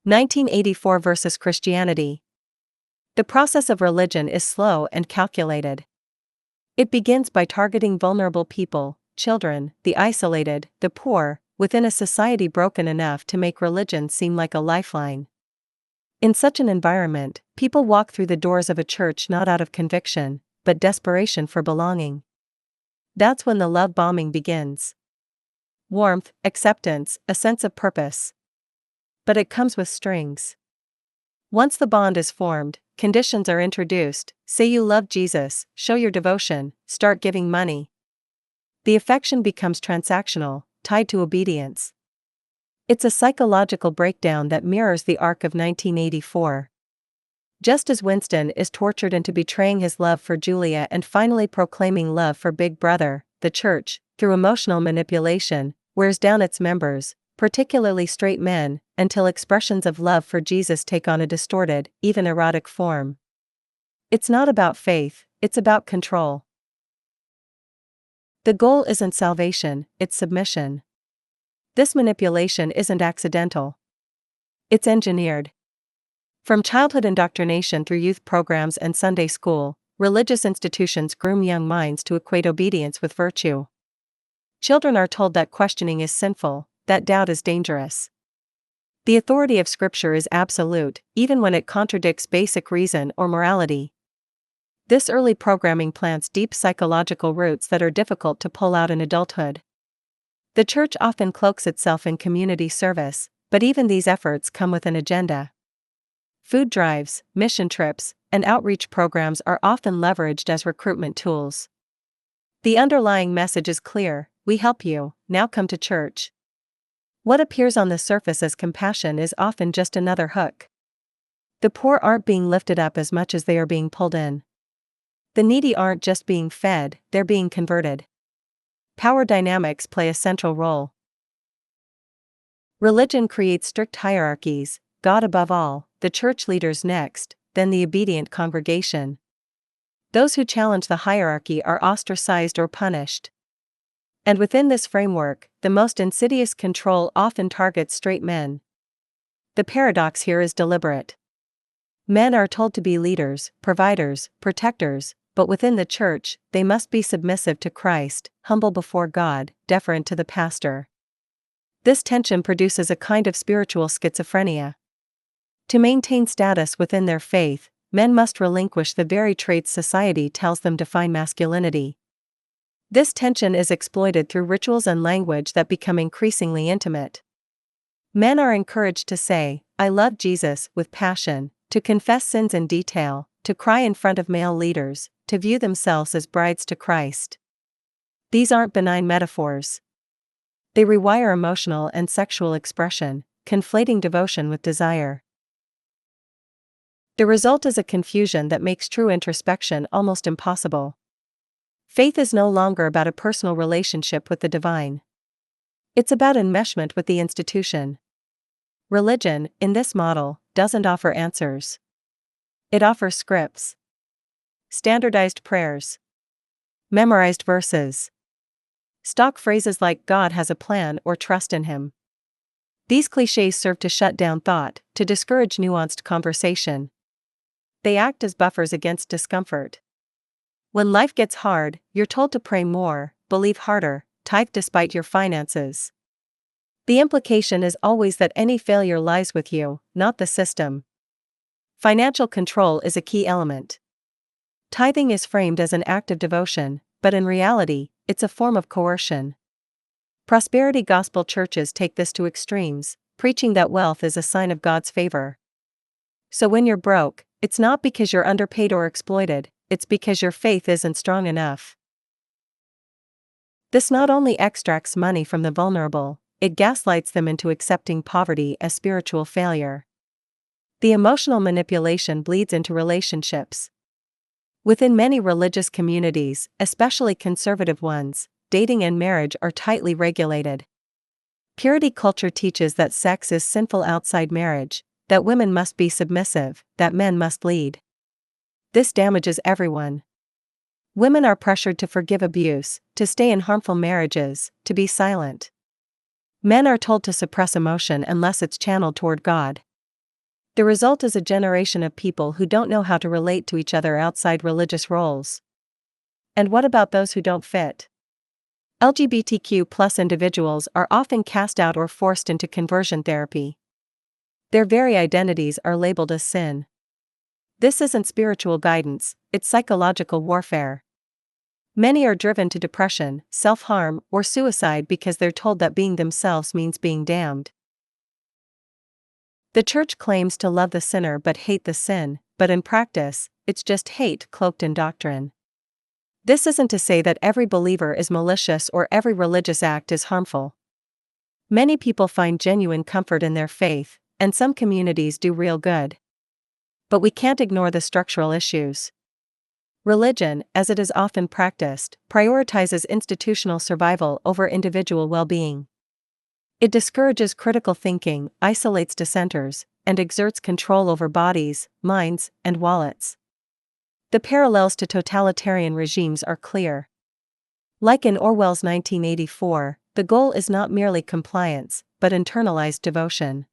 1984 versus Christianity. The process of religion is slow and calculated. It begins by targeting vulnerable people, children, the isolated, the poor, within a society broken enough to make religion seem like a lifeline. In such an environment, people walk through the doors of a church not out of conviction, but desperation for belonging. That's when the love bombing begins. Warmth, acceptance, a sense of purpose. But it comes with strings. Once the bond is formed, conditions are introduced: say you love Jesus, show your devotion, start giving money. The affection becomes transactional, tied to obedience. It's a psychological breakdown that mirrors the arc of 1984. Just as Winston is tortured into betraying his love for Julia and finally proclaiming love for Big Brother, the church, through emotional manipulation, wears down its members, particularly straight men, until expressions of love for Jesus take on a distorted, even erotic form. It's not about faith, it's about control. The goal isn't salvation, it's submission. This manipulation isn't accidental. It's engineered. From childhood indoctrination through youth programs and Sunday school, religious institutions groom young minds to equate obedience with virtue. Children are told that questioning is sinful, that doubt is dangerous. The authority of Scripture is absolute, even when it contradicts basic reason or morality. This early programming plants deep psychological roots that are difficult to pull out in adulthood. The church often cloaks itself in community service, but even these efforts come with an agenda. Food drives, mission trips, and outreach programs are often leveraged as recruitment tools. The underlying message is clear: we help you, now come to church. What appears on the surface as compassion is often just another hook. The poor aren't being lifted up as much as they are being pulled in. The needy aren't just being fed, they're being converted. Power dynamics play a central role. Religion creates strict hierarchies: God above all, the church leaders next, then the obedient congregation. Those who challenge the hierarchy are ostracized or punished. And within this framework, the most insidious control often targets straight men. The paradox here is deliberate. Men are told to be leaders, providers, protectors, but within the church, they must be submissive to Christ, humble before God, deferent to the pastor. This tension produces a kind of spiritual schizophrenia. To maintain status within their faith, men must relinquish the very traits society tells them define masculinity. This tension is exploited through rituals and language that become increasingly intimate. Men are encouraged to say, "I love Jesus," with passion, to confess sins in detail, to cry in front of male leaders, to view themselves as brides to Christ. These aren't benign metaphors. They rewire emotional and sexual expression, conflating devotion with desire. The result is a confusion that makes true introspection almost impossible. Faith is no longer about a personal relationship with the divine. It's about enmeshment with the institution. Religion, in this model, doesn't offer answers. It offers scripts. Standardized prayers. Memorized verses. Stock phrases like "God has a plan" or "trust in Him." These cliches serve to shut down thought, to discourage nuanced conversation. They act as buffers against discomfort. When life gets hard, you're told to pray more, believe harder, tithe despite your finances. The implication is always that any failure lies with you, not the system. Financial control is a key element. Tithing is framed as an act of devotion, but in reality, it's a form of coercion. Prosperity gospel churches take this to extremes, preaching that wealth is a sign of God's favor. So when you're broke, it's not because you're underpaid or exploited, it's because your faith isn't strong enough. This not only extracts money from the vulnerable, it gaslights them into accepting poverty as spiritual failure. The emotional manipulation bleeds into relationships. Within many religious communities, especially conservative ones, dating and marriage are tightly regulated. Purity culture teaches that sex is sinful outside marriage, that women must be submissive, that men must lead. This damages everyone. Women are pressured to forgive abuse, to stay in harmful marriages, to be silent. Men are told to suppress emotion unless it's channeled toward God. The result is a generation of people who don't know how to relate to each other outside religious roles. And what about those who don't fit? LGBTQ+ individuals are often cast out or forced into conversion therapy. Their very identities are labeled as sin. This isn't spiritual guidance, it's psychological warfare. Many are driven to depression, self-harm, or suicide because they're told that being themselves means being damned. The church claims to love the sinner but hate the sin, but in practice, it's just hate cloaked in doctrine. This isn't to say that every believer is malicious or every religious act is harmful. Many people find genuine comfort in their faith, and some communities do real good. But we can't ignore the structural issues. Religion, as it is often practiced, prioritizes institutional survival over individual well-being. It discourages critical thinking, isolates dissenters, and exerts control over bodies, minds, and wallets. The parallels to totalitarian regimes are clear. Like in Orwell's 1984, the goal is not merely compliance, but internalized devotion.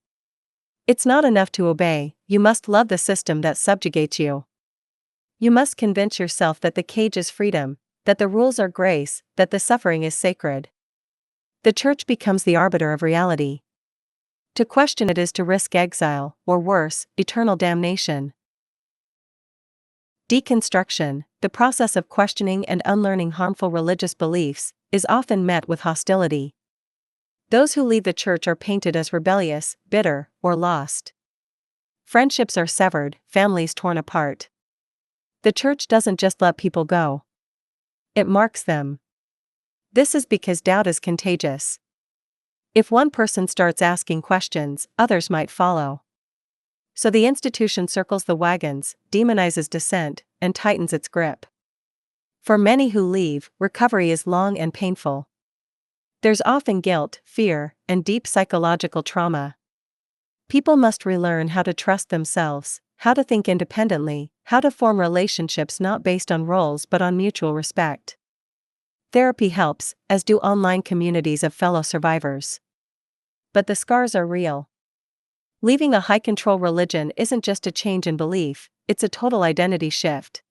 It's not enough to obey, you must love the system that subjugates you. You must convince yourself that the cage is freedom, that the rules are grace, that the suffering is sacred. The church becomes the arbiter of reality. To question it is to risk exile, or worse, eternal damnation. Deconstruction, the process of questioning and unlearning harmful religious beliefs, is often met with hostility. Those who leave the church are painted as rebellious, bitter, or lost. Friendships are severed, families torn apart. The church doesn't just let people go. It marks them. This is because doubt is contagious. If one person starts asking questions, others might follow. So the institution circles the wagons, demonizes dissent, and tightens its grip. For many who leave, recovery is long and painful. There's often guilt, fear, and deep psychological trauma. People must relearn how to trust themselves, how to think independently, how to form relationships not based on roles but on mutual respect. Therapy helps, as do online communities of fellow survivors. But the scars are real. Leaving a high-control religion isn't just a change in belief, it's a total identity shift.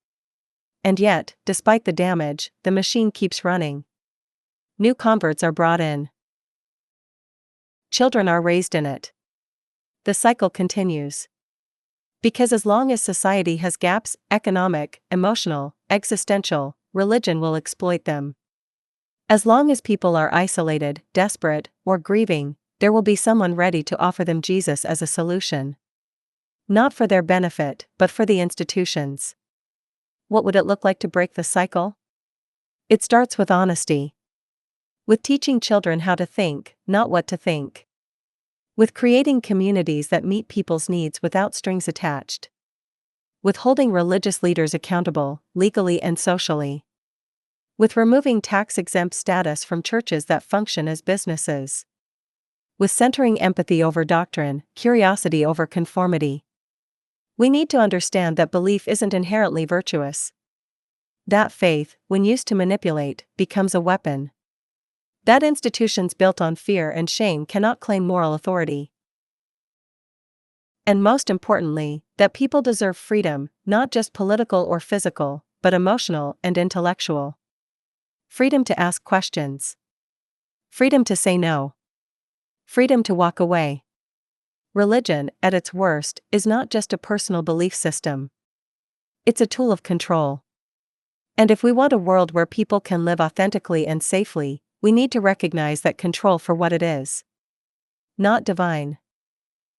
And yet, despite the damage, the machine keeps running. New converts are brought in. Children are raised in it. The cycle continues. Because as long as society has gaps, economic, emotional, existential, religion will exploit them. As long as people are isolated, desperate, or grieving, there will be someone ready to offer them Jesus as a solution. Not for their benefit, but for the institutions. What would it look like to break the cycle? It starts with honesty. With teaching children how to think, not what to think. With creating communities that meet people's needs without strings attached. With holding religious leaders accountable, legally and socially. With removing tax-exempt status from churches that function as businesses. With centering empathy over doctrine, curiosity over conformity. We need to understand that belief isn't inherently virtuous. That faith, when used to manipulate, becomes a weapon. That institutions built on fear and shame cannot claim moral authority. And most importantly, that people deserve freedom, not just political or physical, but emotional and intellectual. Freedom to ask questions. Freedom to say no. Freedom to walk away. Religion, at its worst, is not just a personal belief system. It's a tool of control. And if we want a world where people can live authentically and safely, we need to recognize that control for what it is. Not divine.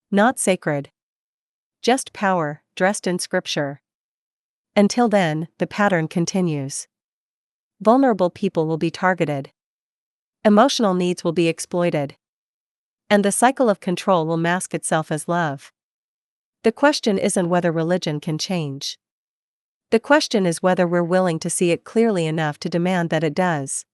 Not sacred. Just power, dressed in scripture. Until then, the pattern continues. Vulnerable people will be targeted. Emotional needs will be exploited. And the cycle of control will mask itself as love. The question isn't whether religion can change. The question is whether we're willing to see it clearly enough to demand that it does.